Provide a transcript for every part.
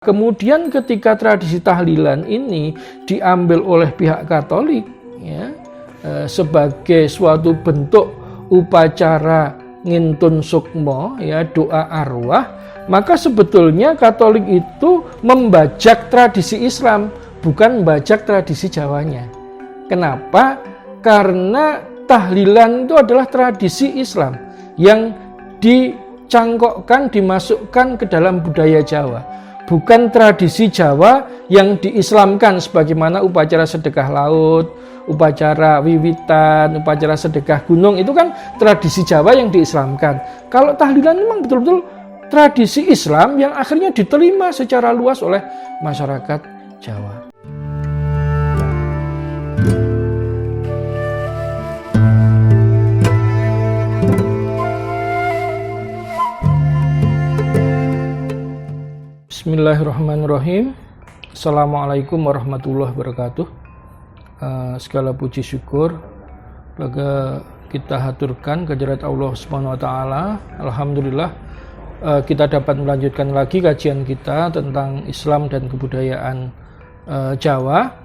Kemudian ketika tradisi tahlilan ini diambil oleh pihak Katolik ya, sebagai suatu bentuk upacara ngintun sukmo ya, doa arwah, maka sebetulnya Katolik itu membajak tradisi Islam, bukan membajak tradisi Jawanya. Kenapa? Karena tahlilan itu adalah tradisi Islam yang dicangkokkan, dimasukkan ke dalam budaya Jawa. Bukan tradisi Jawa yang diislamkan sebagaimana upacara sedekah laut, upacara wiwitan, upacara sedekah gunung, itu kan tradisi Jawa yang diislamkan. Kalau tahlilan memang betul-betul tradisi Islam yang akhirnya diterima secara luas oleh masyarakat Jawa. Bismillahirrahmanirrahim. Assalamualaikum warahmatullahi wabarakatuh. Segala puji syukur bagi kita haturkan kehadirat Allah Subhanahu wa taala. Alhamdulillah kita dapat melanjutkan lagi kajian kita tentang Islam dan kebudayaan Jawa.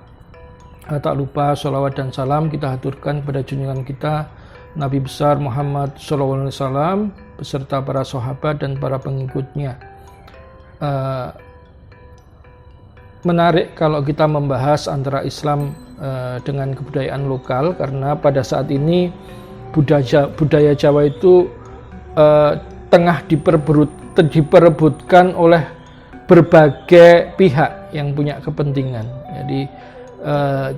Tak lupa sholawat dan salam kita haturkan kepada junjungan kita Nabi besar Muhammad SAW beserta para sahabat dan para pengikutnya. Menarik kalau kita membahas antara Islam dengan kebudayaan lokal, karena pada saat ini budaya Jawa itu tengah diperebutkan oleh berbagai pihak yang punya kepentingan. Jadi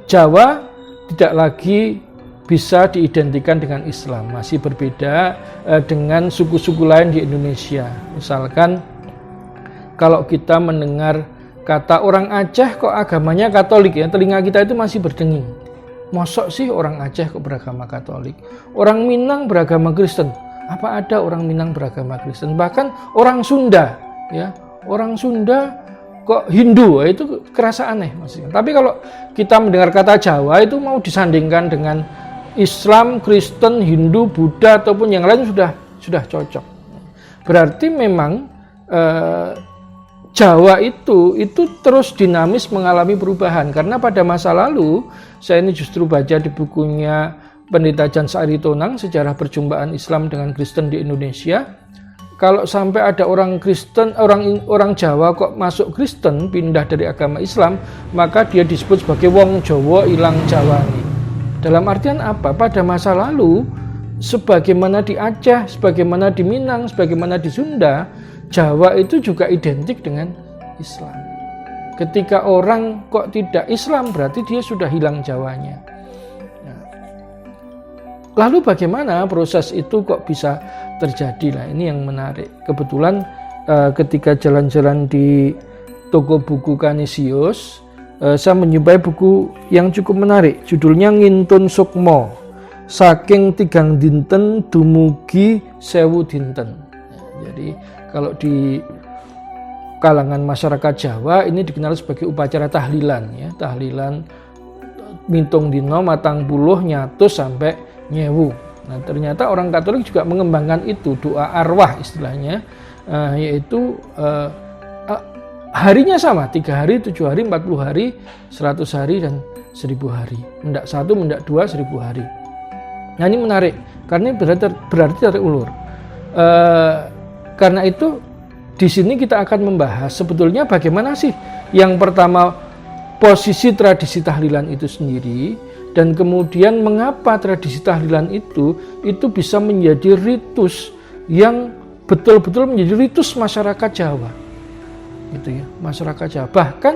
Jawa tidak lagi bisa diidentikan dengan Islam, masih berbeda dengan suku-suku lain di Indonesia. Misalkan kalau kita mendengar kata orang Aceh kok agamanya Katolik ya, telinga kita itu masih berdenging. Mosok sih orang Aceh kok beragama Katolik? Orang Minang beragama Kristen. Apa ada orang Minang beragama Kristen? Bahkan orang Sunda ya, orang Sunda kok Hindu, itu kerasa aneh maksudnya. Tapi kalau kita mendengar kata Jawa itu mau disandingkan dengan Islam, Kristen, Hindu, Buddha ataupun yang lain sudah cocok. Berarti memang Jawa itu terus dinamis mengalami perubahan, karena pada masa lalu saya ini justru baca di bukunya Pendeta Jan Saaritonang Sejarah Perjumpaan Islam dengan Kristen di Indonesia. Kalau sampai ada orang Kristen, orang Jawa kok masuk Kristen, pindah dari agama Islam, maka dia disebut sebagai wong Jawa ilang Jawani. Dalam artian apa? Pada masa lalu sebagaimana di Aceh, sebagaimana di Minang, sebagaimana di Sunda, Jawa itu juga identik dengan Islam. Ketika orang kok tidak Islam, berarti dia sudah hilang Jawanya. Nah, lalu bagaimana proses itu kok bisa terjadi? Nah, ini yang menarik. Kebetulan ketika jalan-jalan di toko buku Kanisius, saya menjumpai buku yang cukup menarik. Judulnya Ngintun Sukmo, Saking Tigang Dinten Dumugi Sewu Dinten. Nah, jadi kalau di kalangan masyarakat Jawa ini dikenal sebagai upacara tahlilan ya, tahlilan mintung dino matang puluh nyatus sampai nyewu. Nah, ternyata orang Katolik juga mengembangkan itu, doa arwah istilahnya, yaitu harinya sama, 3 hari, 7 hari, 40 hari, 100 hari dan 1000 hari. Mendak 1, mendak 2, 1000 hari. Nah, ini menarik karena berarti tarik ulur. Karena itu di sini kita akan membahas sebetulnya bagaimana sih yang pertama posisi tradisi tahlilan itu sendiri, dan kemudian mengapa tradisi tahlilan itu bisa menjadi ritus yang betul-betul menjadi ritus masyarakat Jawa. Gitu ya, masyarakat Jawa. Bahkan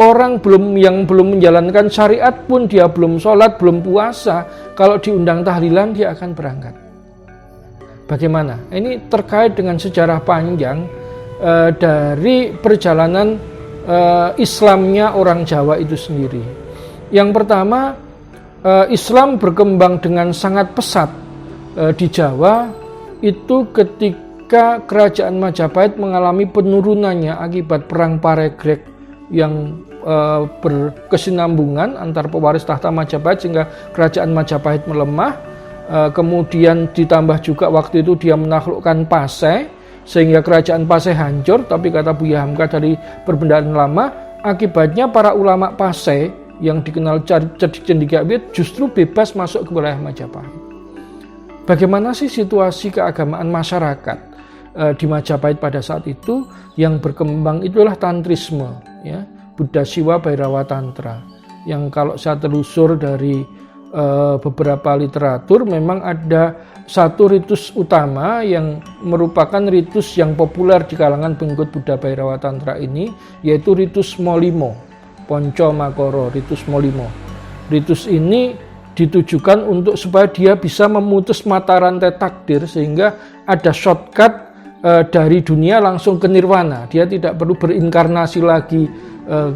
orang yang belum menjalankan syariat pun, dia belum sholat, belum puasa, kalau diundang tahlilan dia akan berangkat. Bagaimana? Ini terkait dengan sejarah panjang dari perjalanan Islamnya orang Jawa itu sendiri. Yang pertama, Islam berkembang dengan sangat pesat di Jawa itu ketika Kerajaan Majapahit mengalami penurunannya akibat Perang Paregreg yang berkesinambungan antar pewaris tahta Majapahit sehingga Kerajaan Majapahit melemah. Kemudian ditambah juga waktu itu dia menaklukkan Pasai sehingga kerajaan Pasai hancur. Tapi kata Buya Hamka dari Perbendaan Lama, akibatnya para ulama Pasai yang dikenal cerdik cendekiawi justru bebas masuk ke wilayah Majapahit. Bagaimana sih situasi keagamaan masyarakat di Majapahit pada saat itu? Yang berkembang itulah tantrisme, ya, Buddha Siwa Bhairawa Tantra, yang kalau saya telusur dari beberapa literatur memang ada satu ritus utama yang merupakan ritus yang populer di kalangan pengikut Buddha Bhairawa Tantra ini, yaitu ritus Molimo, Ponco Makoro, ritus Molimo. Ritus ini ditujukan untuk supaya dia bisa memutus mata rantai takdir, sehingga ada shortcut dari dunia langsung ke nirwana. Dia tidak perlu berinkarnasi lagi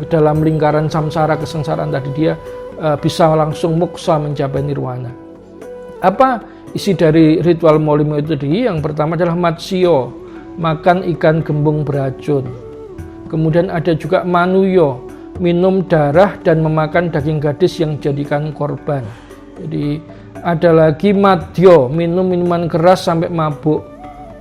dalam lingkaran samsara kesengsaraan tadi, dia bisa langsung moksa mencapai nirwana. Apa isi dari ritual Molimo itu tadi? Yang pertama adalah matsyo, makan ikan gembung beracun. Kemudian ada juga manuyo, minum darah dan memakan daging gadis yang dijadikan korban. Jadi ada lagi madyo, minum minuman keras sampai mabuk.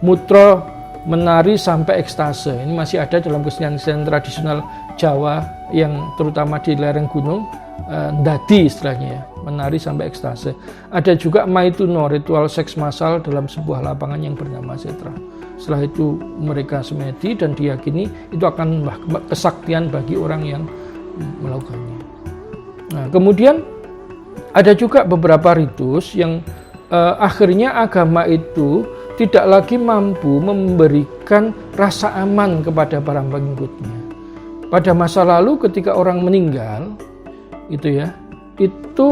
Mutro, menari sampai ekstase. Ini masih ada dalam kesenian-kesenian tradisional Jawa yang terutama di lereng gunung, ndadi istilahnya ya, menari sampai ekstase. Ada juga maituno, ritual seks massal dalam sebuah lapangan yang bernama Setra. Setelah itu mereka semedi dan diyakini itu akan kesaktian bagi orang yang melakukannya. Nah, kemudian ada juga beberapa ritus yang akhirnya agama itu tidak lagi mampu memberikan rasa aman kepada para pengikutnya. Pada masa lalu ketika orang meninggal, itu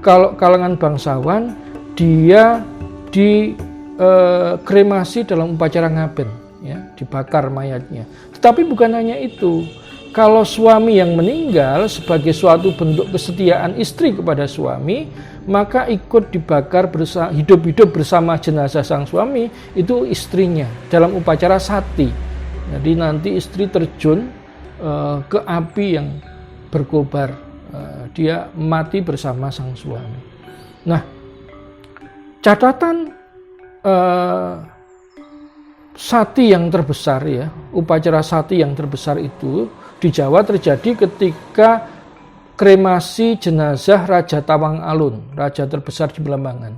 kalau kalangan bangsawan dia dikremasi dalam upacara ngaben, ya, dibakar mayatnya. Tetapi bukan hanya itu. Kalau suami yang meninggal sebagai suatu bentuk kesetiaan istri kepada suami, maka ikut dibakar hidup-hidup bersama jenazah sang suami, itu istrinya dalam upacara sati. Jadi nanti istri terjun ke api yang berkobar, dia mati bersama sang suami. Nah, catatan sati yang terbesar, ya, upacara sati yang terbesar itu di Jawa terjadi ketika kremasi jenazah Raja Tawang Alun, raja terbesar di Belambangan.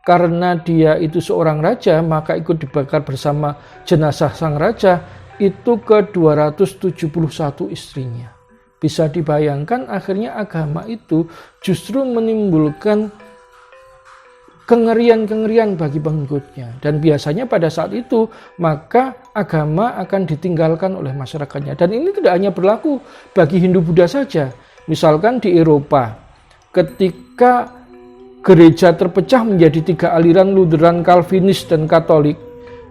Karena dia itu seorang raja, maka ikut dibakar bersama jenazah sang raja itu ke 271 istrinya. Bisa dibayangkan akhirnya agama itu justru menimbulkan kengerian-kengerian bagi pengikutnya. Dan biasanya pada saat itu maka agama akan ditinggalkan oleh masyarakatnya. Dan ini tidak hanya berlaku bagi Hindu-Buddha saja. Misalkan di Eropa, ketika gereja terpecah menjadi 3 aliran, Lutheran, Calvinis, dan Katolik,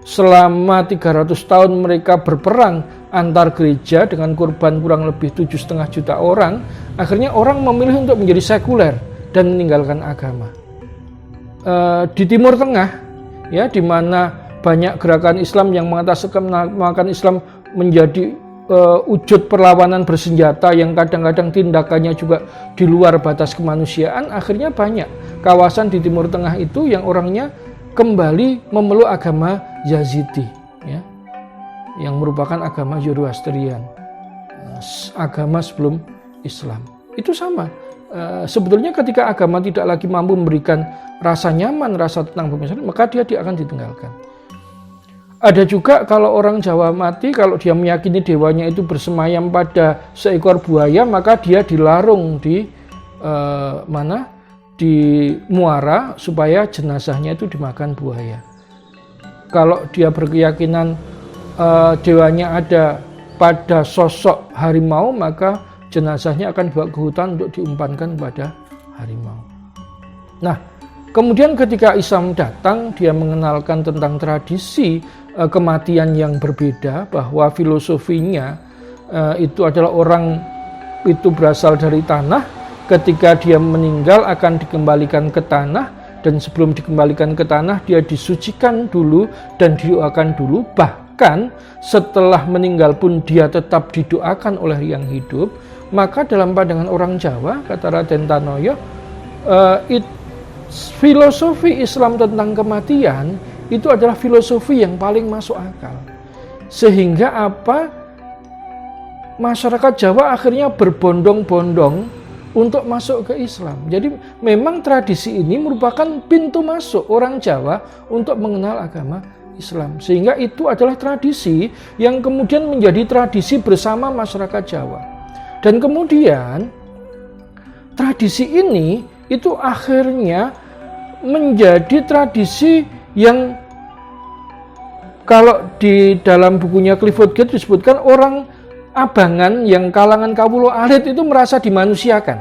selama 300 tahun mereka berperang antar gereja dengan korban kurang lebih 7,5 juta orang. Akhirnya orang memilih untuk menjadi sekuler dan meninggalkan agama. Di Timur Tengah, ya, di mana banyak gerakan Islam yang mengatakan Islam menjadi wujud perlawanan bersenjata yang kadang-kadang tindakannya juga di luar batas kemanusiaan, akhirnya banyak kawasan di Timur Tengah itu yang orangnya kembali memeluk agama Yazidi, ya, yang merupakan agama Zoroastrian, agama sebelum Islam. Itu sama. Sebetulnya ketika agama tidak lagi mampu memberikan rasa nyaman, rasa tenang bagi masyarakat, maka dia akan ditinggalkan. Ada juga kalau orang Jawa mati, kalau dia meyakini dewanya itu bersemayam pada seekor buaya, maka dia dilarung di di muara supaya jenazahnya itu dimakan buaya. Kalau dia berkeyakinan dewanya ada pada sosok harimau, maka jenazahnya akan dibawa ke hutan untuk diumpankan kepada harimau. Nah, kemudian ketika Islam datang, dia mengenalkan tentang tradisi kematian yang berbeda, bahwa filosofinya itu adalah orang itu berasal dari tanah, ketika dia meninggal akan dikembalikan ke tanah, dan sebelum dikembalikan ke tanah dia disucikan dulu dan didoakan dulu, bahkan setelah meninggal pun dia tetap didoakan oleh yang hidup. Maka dalam pandangan orang Jawa, kata Raden Tanoyo, filosofi Islam tentang kematian itu adalah filosofi yang paling masuk akal. Sehingga masyarakat Jawa akhirnya berbondong-bondong untuk masuk ke Islam. Jadi memang tradisi ini merupakan pintu masuk orang Jawa untuk mengenal agama Islam. Sehingga itu adalah tradisi yang kemudian menjadi tradisi bersama masyarakat Jawa. Dan kemudian tradisi ini itu akhirnya menjadi tradisi yang kalau di dalam bukunya Clifford Geertz disebutkan orang Abangan yang kalangan kawula alit itu merasa dimanusiakan.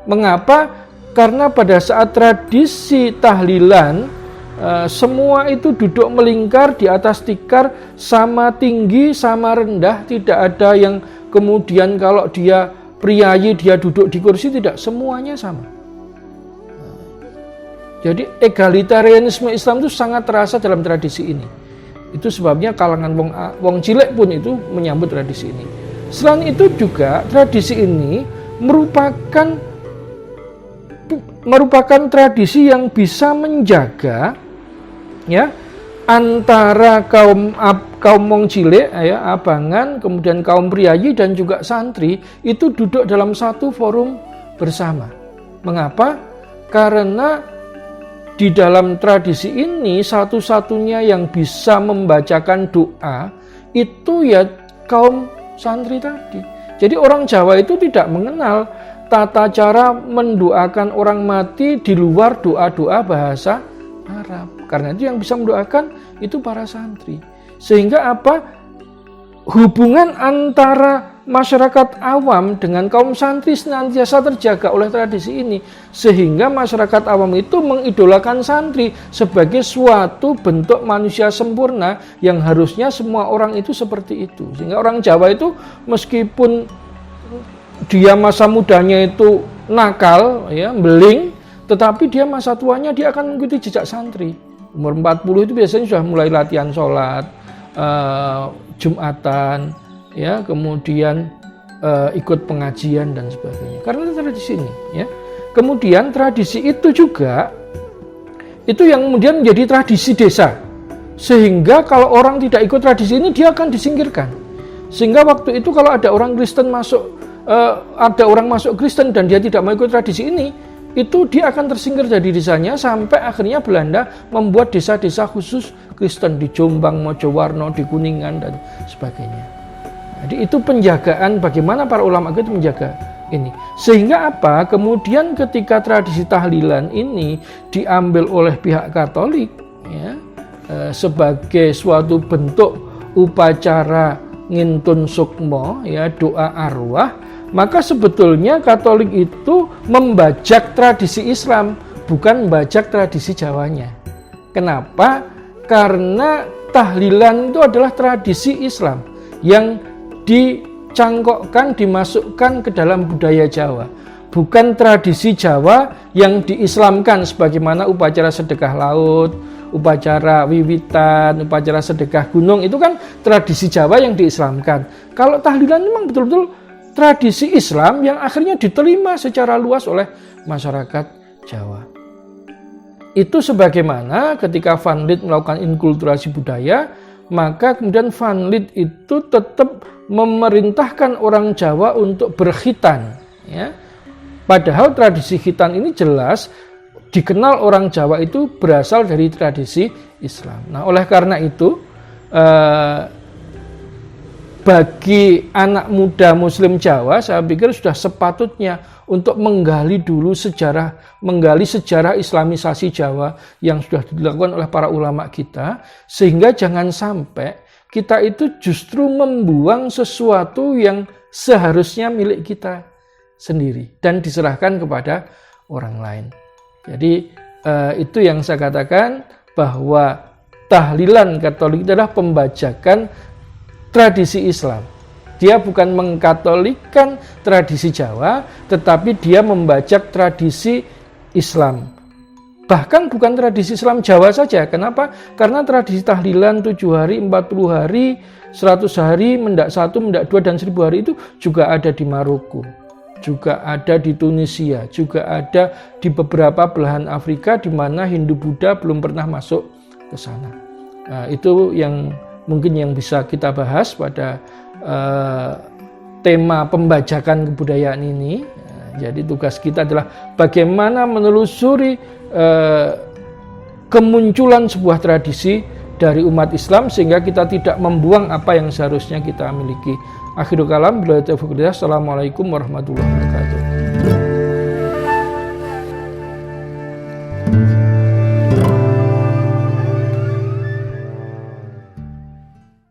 Mengapa? Karena pada saat tradisi tahlilan semua itu duduk melingkar di atas tikar, sama tinggi, sama rendah, tidak ada yang kemudian kalau dia priayi dia duduk di kursi, tidak, semuanya sama. Jadi egalitarianisme Islam itu sangat terasa dalam tradisi ini. Itu sebabnya kalangan wong cilik pun itu menyambut tradisi ini. Selain itu juga tradisi ini merupakan tradisi yang bisa menjaga ya antara kaum wong cilik ya, abangan, kemudian kaum priayi dan juga santri itu duduk dalam satu forum bersama. Mengapa? Karena di dalam tradisi ini satu-satunya yang bisa membacakan doa itu ya kaum santri tadi. Jadi orang Jawa itu tidak mengenal tata cara mendoakan orang mati di luar doa-doa bahasa Arab. Karena itu yang bisa mendoakan itu para santri. Sehingga hubungan antara masyarakat awam dengan kaum santri senantiasa terjaga oleh tradisi ini, sehingga masyarakat awam itu mengidolakan santri sebagai suatu bentuk manusia sempurna yang harusnya semua orang itu seperti itu. Sehingga orang Jawa itu meskipun dia masa mudanya itu nakal ya, beling, tetapi dia masa tuanya dia akan mengikuti jejak santri. Umur 40 itu biasanya sudah mulai latihan sholat, Jumatan, ya, kemudian ikut pengajian dan sebagainya. Karena tradisi ini, ya. Kemudian tradisi itu juga itu yang kemudian menjadi tradisi desa. Sehingga kalau orang tidak ikut tradisi ini dia akan disingkirkan. Sehingga waktu itu kalau ada orang Kristen masuk Kristen dan dia tidak mau ikut tradisi ini, itu dia akan tersingkir dari desanya sampai akhirnya Belanda membuat desa-desa khusus Kristen di Jombang, Mojowarno, di Kuningan dan sebagainya. Jadi itu penjagaan bagaimana para ulama itu menjaga ini. Sehingga kemudian ketika tradisi tahlilan ini diambil oleh pihak Katolik ya, sebagai suatu bentuk upacara ngintun sukmo ya, doa arwah, maka sebetulnya Katolik itu membajak tradisi Islam, bukan membajak tradisi Jawanya. Kenapa? Karena tahlilan itu adalah tradisi Islam yang dicangkokkan, dimasukkan ke dalam budaya Jawa. Bukan tradisi Jawa yang diislamkan sebagaimana upacara sedekah laut, upacara wiwitan, upacara sedekah gunung, itu kan tradisi Jawa yang diislamkan. Kalau tahlilan memang betul-betul tradisi Islam yang akhirnya diterima secara luas oleh masyarakat Jawa. Itu sebagaimana ketika Van Lith melakukan inkulturasi budaya, maka kemudian Van Lith itu tetap memerintahkan orang Jawa untuk berkhitan. Ya. Padahal tradisi khitan ini jelas dikenal orang Jawa itu berasal dari tradisi Islam. Nah, oleh karena itu, bagi anak muda Muslim Jawa, saya pikir sudah sepatutnya untuk menggali sejarah Islamisasi Jawa yang sudah dilakukan oleh para ulama kita, sehingga jangan sampai kita itu justru membuang sesuatu yang seharusnya milik kita sendiri dan diserahkan kepada orang lain. Jadi itu yang saya katakan bahwa tahlilan Katolik adalah pembajakan tradisi Islam. Dia bukan mengkatolikkan tradisi Jawa, tetapi dia membajak tradisi Islam. Bahkan bukan tradisi Islam Jawa saja. Kenapa? Karena tradisi tahlilan 7 hari, 40 hari, 100 hari, mendak 1, mendak 2, dan 1000 hari itu juga ada di Maroko. Juga ada di Tunisia, juga ada di beberapa belahan Afrika di mana Hindu Buddha belum pernah masuk ke sana. Itu yang mungkin yang bisa kita bahas pada tema pembajakan kebudayaan ini. Jadi tugas kita adalah bagaimana menelusuri kemunculan sebuah tradisi dari umat Islam sehingga kita tidak membuang apa yang seharusnya kita miliki. Akhirul kalam, Assalamualaikum warahmatullahi wabarakatuh.